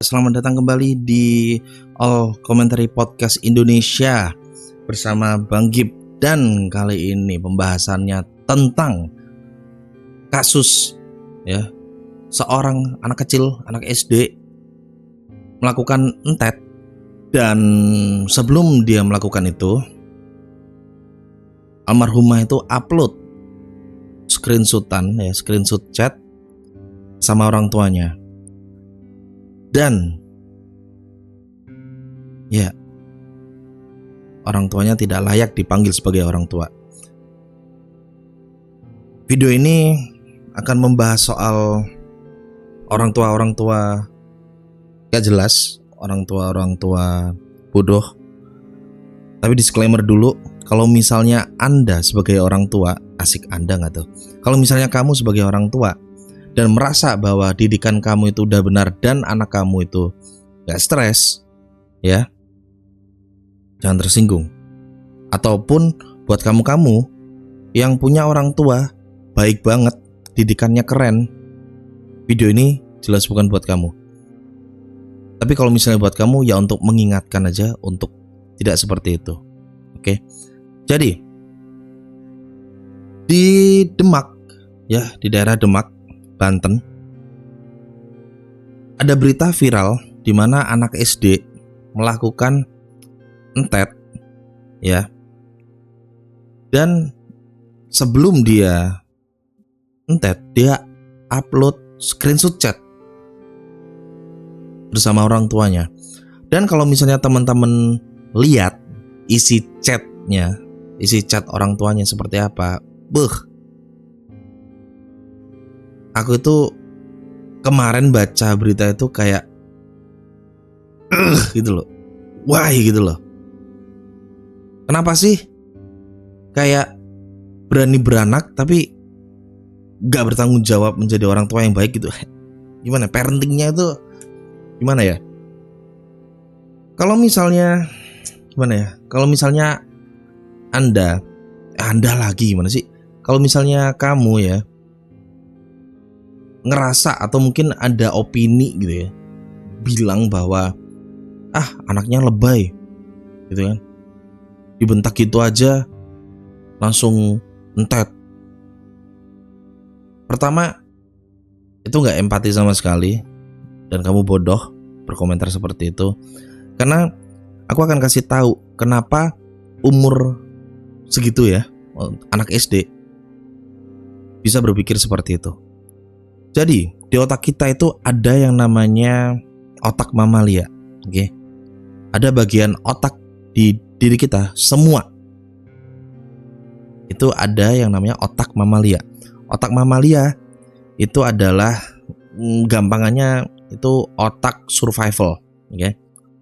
Selamat datang kembali di All Commentary Podcast Indonesia bersama Bang Gib, dan kali ini pembahasannya tentang kasus seorang anak kecil, anak SD melakukan entet, dan sebelum dia melakukan itu almarhumah itu upload screenshot chat sama orang tuanya. Dan orang tuanya tidak layak dipanggil sebagai orang tua. Video ini akan membahas soal orang tua gak jelas, orang tua bodoh. Tapi disclaimer dulu, kalau misalnya Anda sebagai orang tua, asik Anda gak tuh? Kalau misalnya kamu sebagai orang tua dan merasa bahwa didikan kamu itu udah benar dan anak kamu itu gak stres, ya jangan tersinggung. Ataupun buat kamu yang punya orang tua baik banget, didikannya keren, video ini jelas bukan buat kamu. Tapi kalau misalnya buat kamu, ya untuk mengingatkan aja untuk tidak seperti itu. Oke. Jadi di Demak, di daerah Demak, Banten, ada berita viral di mana anak SD melakukan entet, dan sebelum dia entet, dia upload screenshot chat bersama orang tuanya. Dan kalau misalnya teman-teman lihat isi chat orang tuanya seperti apa, aku itu kemarin baca berita itu kayak gitu loh. Why gitu loh. Kenapa sih kayak berani beranak tapi gak bertanggung jawab menjadi orang tua yang baik gitu? Gimana parentingnya itu? Gimana ya? Kalau misalnya Anda lagi gimana sih? Kalau misalnya kamu ngerasa atau mungkin ada opini gitu bilang bahwa anaknya lebay gitu kan, dibentak gitu aja langsung entet. Pertama, itu gak empati sama sekali, dan kamu bodoh berkomentar seperti itu. Karena aku akan kasih tahu kenapa umur segitu anak SD bisa berpikir seperti itu. Jadi di otak kita itu ada yang namanya otak mamalia. Ada bagian otak di diri kita semua itu ada yang namanya otak mamalia. Otak mamalia itu adalah gampangannya itu otak survival,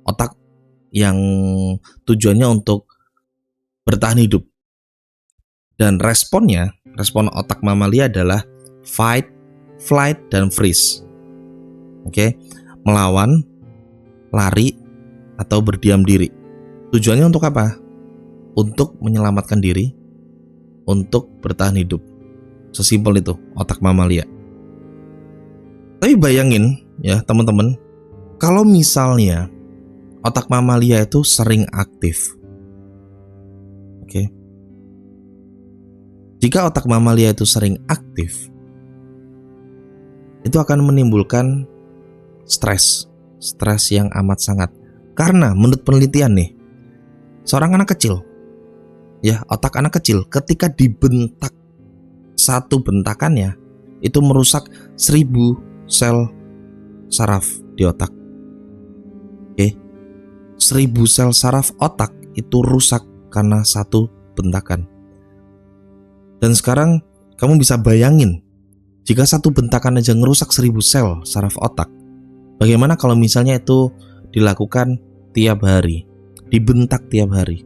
otak yang tujuannya untuk bertahan hidup. Dan respon otak mamalia adalah fight, flight, dan freeze. Melawan, lari, atau berdiam diri. Tujuannya untuk apa? Untuk menyelamatkan diri, untuk bertahan hidup. Sesimpel itu otak mamalia. Tapi bayangin teman-teman, kalau misalnya otak mamalia itu sering aktif. Jika otak mamalia itu sering aktif, itu akan menimbulkan stres yang amat sangat. Karena menurut penelitian nih, seorang anak kecil, otak anak kecil ketika dibentak satu bentakannya itu merusak 1000 sel saraf di otak. 1000 sel saraf otak itu rusak karena satu bentakan. Dan sekarang kamu bisa bayangin, jika satu bentakan aja ngerusak 1000 sel saraf otak, bagaimana kalau misalnya itu dilakukan tiap hari, dibentak tiap hari,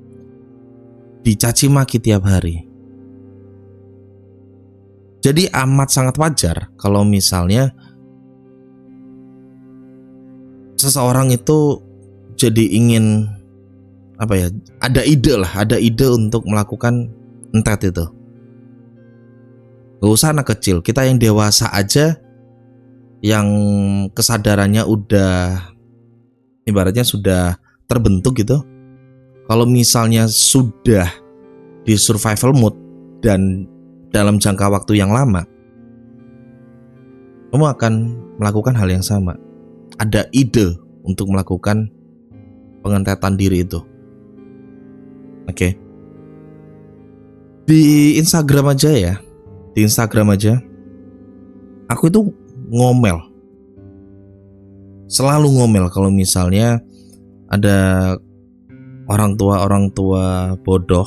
dicaci maki tiap hari. Jadi amat sangat wajar kalau misalnya seseorang itu jadi ingin ada ide untuk melakukan entet itu. Gak usah anak kecil, kita yang dewasa aja yang kesadarannya udah ibaratnya sudah terbentuk gitu. Kalau misalnya sudah di survival mode dan dalam jangka waktu yang lama, kamu akan melakukan hal yang sama. Ada ide untuk melakukan pengentetan diri itu. Oke. Di Instagram aja ya. Di Instagram aja, aku itu ngomel. Selalu ngomel kalau misalnya ada orang tua bodoh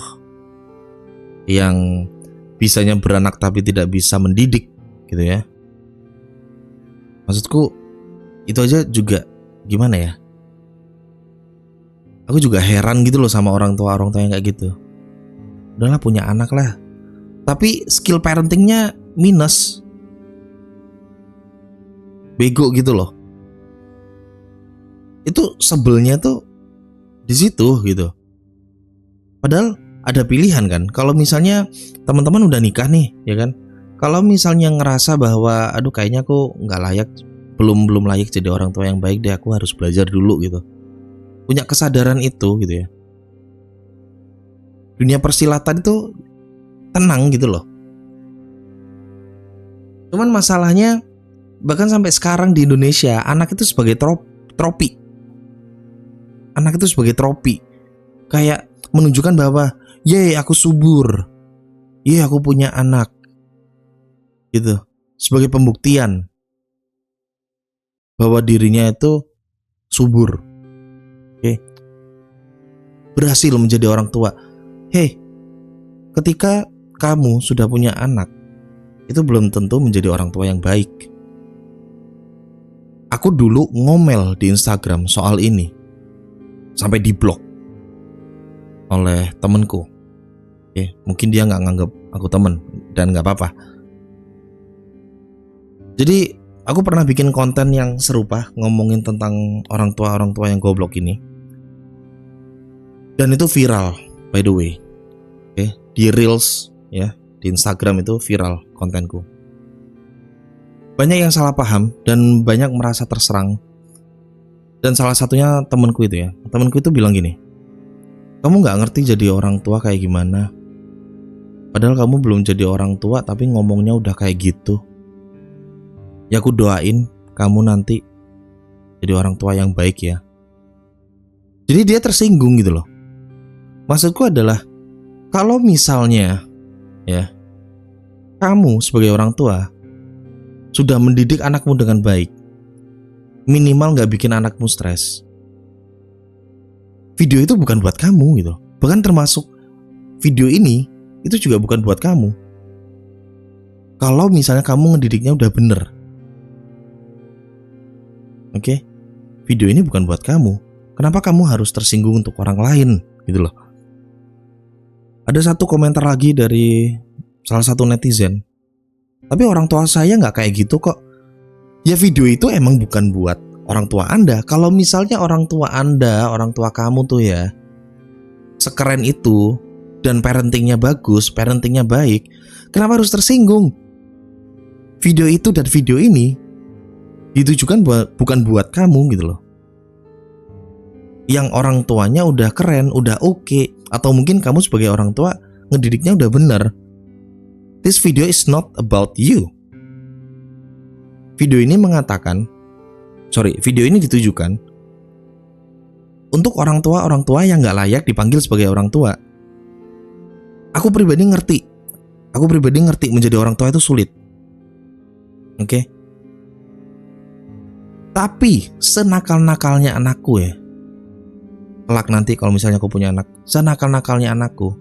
yang bisanya beranak tapi tidak bisa mendidik gitu ya. Maksudku itu aja juga gimana ya? Aku juga heran gitu loh sama orang tua yang kayak gitu. Udahlah punya anak lah, tapi skill parentingnya minus, bego gitu loh. Itu sebelnya tuh di situ gitu. Padahal ada pilihan kan. Kalau misalnya teman-teman udah nikah nih, ya kan? Kalau misalnya ngerasa bahwa aduh kayaknya aku nggak layak, belum layak jadi orang tua yang baik deh, aku harus belajar dulu gitu. Punya kesadaran itu gitu ya. Dunia persilatan itu tenang gitu loh. Cuman masalahnya bahkan sampai sekarang di Indonesia anak itu sebagai tropi. Anak itu sebagai tropi. Kayak menunjukkan bahwa ye aku subur, ye aku punya anak gitu. Sebagai pembuktian bahwa dirinya itu subur. Oke. Berhasil menjadi orang tua. Hei, ketika kamu sudah punya anak, itu belum tentu menjadi orang tua yang baik. Aku dulu ngomel di Instagram soal ini sampai diblok oleh temenku. Oke, mungkin dia nggak nganggap aku temen dan nggak apa-apa. Jadi aku pernah bikin konten yang serupa ngomongin tentang orang tua yang goblok ini, dan itu viral by the way. Oke, di reels ya di Instagram itu viral kontenku. Banyak yang salah paham dan banyak merasa terserang. Dan salah satunya temanku itu ya. Temanku itu bilang gini, kamu gak ngerti jadi orang tua kayak gimana. Padahal kamu belum jadi orang tua tapi ngomongnya udah kayak gitu. Ya aku doain kamu nanti jadi orang tua yang baik ya. Jadi dia tersinggung gitu loh. Maksudku adalah kalau misalnya ya kamu sebagai orang tua sudah mendidik anakmu dengan baik, minimal gak bikin anakmu stres, video itu bukan buat kamu gitu. Bahkan termasuk video ini itu juga bukan buat kamu. Kalau misalnya kamu ngedidiknya udah bener, oke, video ini bukan buat kamu. Kenapa kamu harus tersinggung untuk orang lain gitu loh. Ada satu komentar lagi dari salah satu netizen, tapi orang tua saya gak kayak gitu kok. Ya video itu emang bukan buat orang tua Anda. Kalau misalnya orang tua Anda, orang tua kamu tuh ya sekeren itu dan parentingnya bagus, parentingnya baik, kenapa harus tersinggung? Video itu dan video ini ditujukan bukan buat kamu gitu loh. Yang orang tuanya udah keren, udah oke, atau mungkin kamu sebagai orang tua ngedidiknya udah bener. This video is not about you. Video ini ditujukan untuk orang tua yang gak layak dipanggil sebagai orang tua. Aku pribadi ngerti menjadi orang tua itu sulit. Oke. Tapi senakal-nakalnya anakku ya, kelak nanti kalau misalnya aku punya anak, senakal-nakalnya anakku,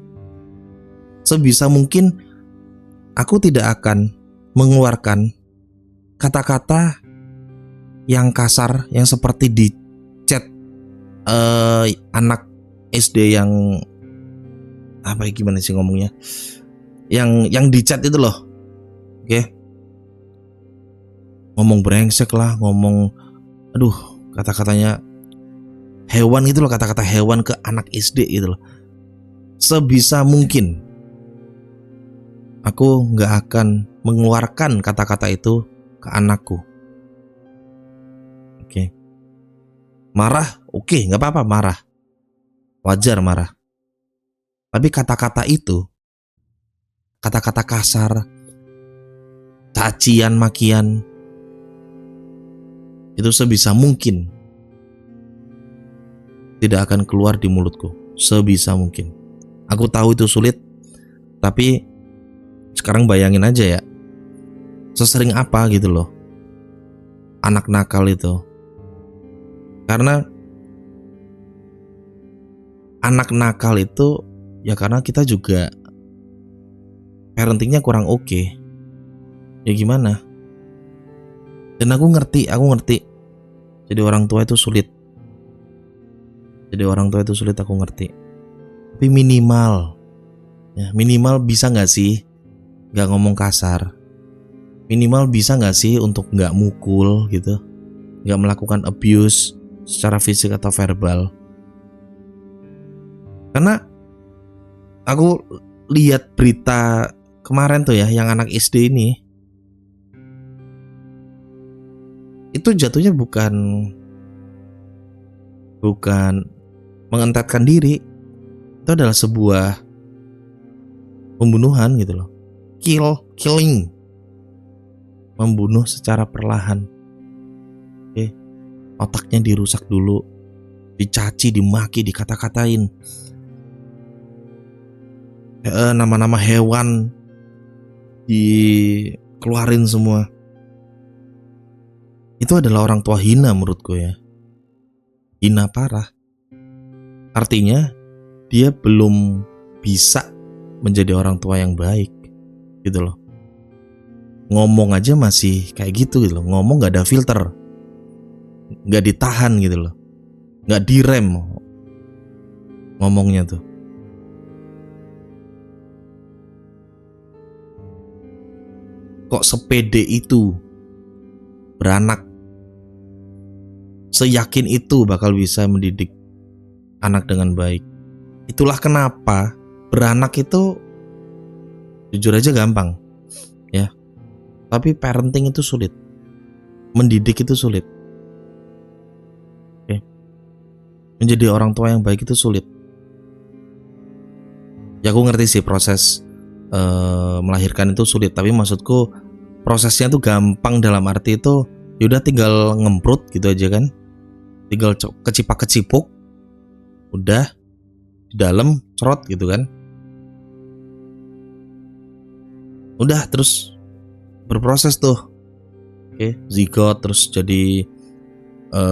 sebisa mungkin aku tidak akan mengeluarkan kata-kata yang kasar, yang seperti di chat anak SD yang apa ya, gimana sih ngomongnya, yang di chat itu loh. Oke. Ngomong brengsek lah, ngomong aduh kata-katanya hewan gitu loh, kata-kata hewan ke anak SD gitu loh. Sebisa mungkin aku gak akan mengeluarkan kata-kata itu ke anakku. Oke. Marah, Oke, nggak apa-apa marah, wajar marah. Tapi kata-kata itu, kata-kata kasar, cacian, makian, itu sebisa mungkin tidak akan keluar di mulutku. Sebisa mungkin. Aku tahu itu sulit, tapi sekarang bayangin aja ya, sesering apa gitu loh anak nakal itu. Karena anak nakal itu ya karena kita juga parentingnya kurang oke. Ya gimana? Dan aku ngerti. Jadi orang tua itu sulit. Aku ngerti. Tapi minimal bisa nggak sih nggak ngomong kasar? Minimal bisa nggak sih untuk nggak mukul gitu, nggak melakukan abuse secara fisik atau verbal? Karena aku lihat berita kemarin tuh ya, yang anak SD ini itu jatuhnya bukan mengentetkan diri, itu adalah sebuah pembunuhan gitu loh. Killing, membunuh secara perlahan. Otaknya dirusak dulu, dicaci, dimaki, dikata-katain, nama-nama hewan dikeluarin semua. Itu adalah orang tua hina menurutku ya. Hina parah. Artinya dia belum bisa menjadi orang tua yang baik gitu loh. Ngomong aja masih kayak gitu loh. Ngomong gak ada filter, gak ditahan gitu loh, gak direm ngomongnya tuh. Kok sepede itu beranak, seyakin itu bakal bisa mendidik anak dengan baik. Itulah kenapa beranak itu jujur aja gampang ya, tapi parenting itu sulit, mendidik itu sulit. Menjadi orang tua yang baik itu sulit. Ya aku ngerti sih proses melahirkan itu sulit, tapi maksudku prosesnya tuh gampang dalam arti itu yaudah tinggal ngemprut gitu aja kan, tinggal kecipak-kecipuk, udah di dalam cerot gitu kan, udah terus berproses tuh. Zigot terus jadi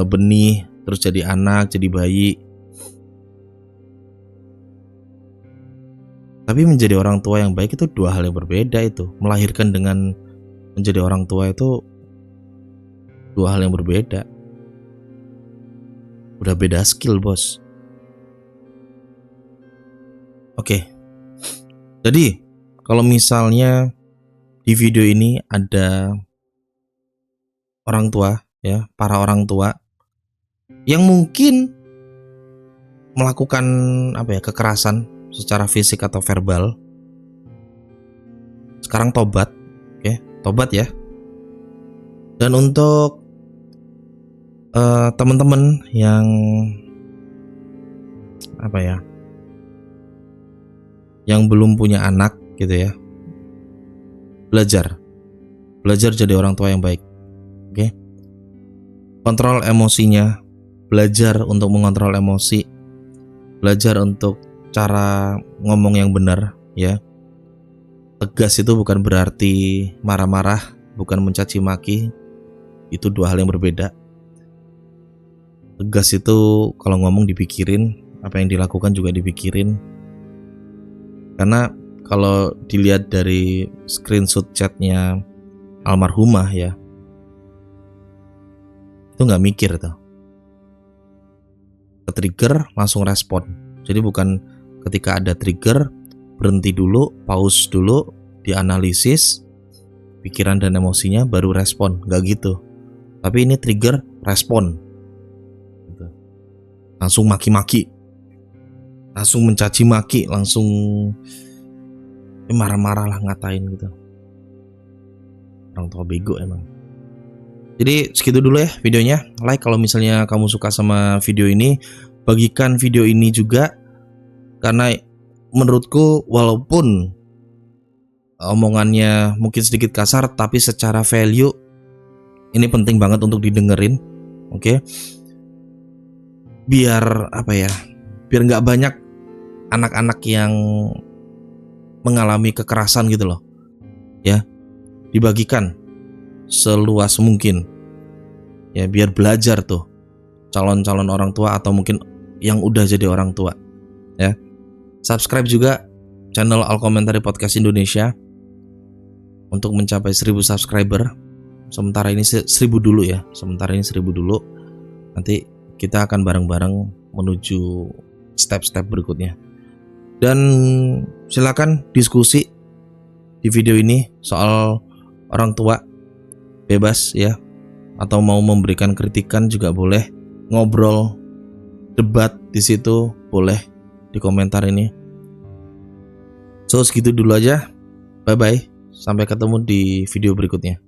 benih, terus jadi anak, jadi bayi. Tapi menjadi orang tua yang baik itu dua hal yang berbeda itu. Melahirkan dengan menjadi orang tua itu dua hal yang berbeda. Udah beda skill, bos. Oke. Jadi, kalau misalnya di video ini ada orang tua ya, para orang tua yang mungkin melakukan kekerasan secara fisik atau verbal, sekarang tobat, tobat ya. Dan untuk teman-teman yang yang belum punya anak gitu ya, belajar jadi orang tua yang baik. Kontrol emosinya, belajar untuk mengontrol emosi, belajar untuk cara ngomong yang benar ya. Tegas itu bukan berarti marah-marah, bukan mencaci maki. Itu dua hal yang berbeda. Tegas itu kalau ngomong dipikirin, apa yang dilakukan juga dipikirin. Karena kalau dilihat dari screenshot chatnya almarhumah ya, itu gak mikir tuh, ke-trigger langsung respon. Jadi bukan ketika ada trigger berhenti dulu, pause dulu, dianalisis pikiran dan emosinya baru respon, gak gitu. Tapi ini trigger, respon gitu. Langsung maki-maki, langsung mencaci maki, langsung marah-marah lah, ngatain gitu. Orang tua bego emang. Jadi segitu dulu ya videonya. Like kalau misalnya kamu suka sama video ini, bagikan video ini juga, karena menurutku walaupun omongannya mungkin sedikit kasar, tapi secara value ini penting banget untuk didengerin. Oke, biar apa ya, biar nggak banyak anak-anak yang mengalami kekerasan gitu loh ya, dibagikan seluas mungkin ya, biar belajar tuh calon-calon orang tua atau mungkin yang udah jadi orang tua ya. Subscribe juga channel Alkomentari Podcast Indonesia untuk mencapai 1000 subscriber. Sementara ini 1000 dulu ya, sementara ini 1000 dulu, nanti kita akan bareng-bareng menuju step-step berikutnya. Dan silakan diskusi di video ini soal orang tua, bebas ya, atau mau memberikan kritikan juga boleh, ngobrol, debat di situ boleh di komentar ini. So segitu dulu aja, bye bye, sampai ketemu di video berikutnya.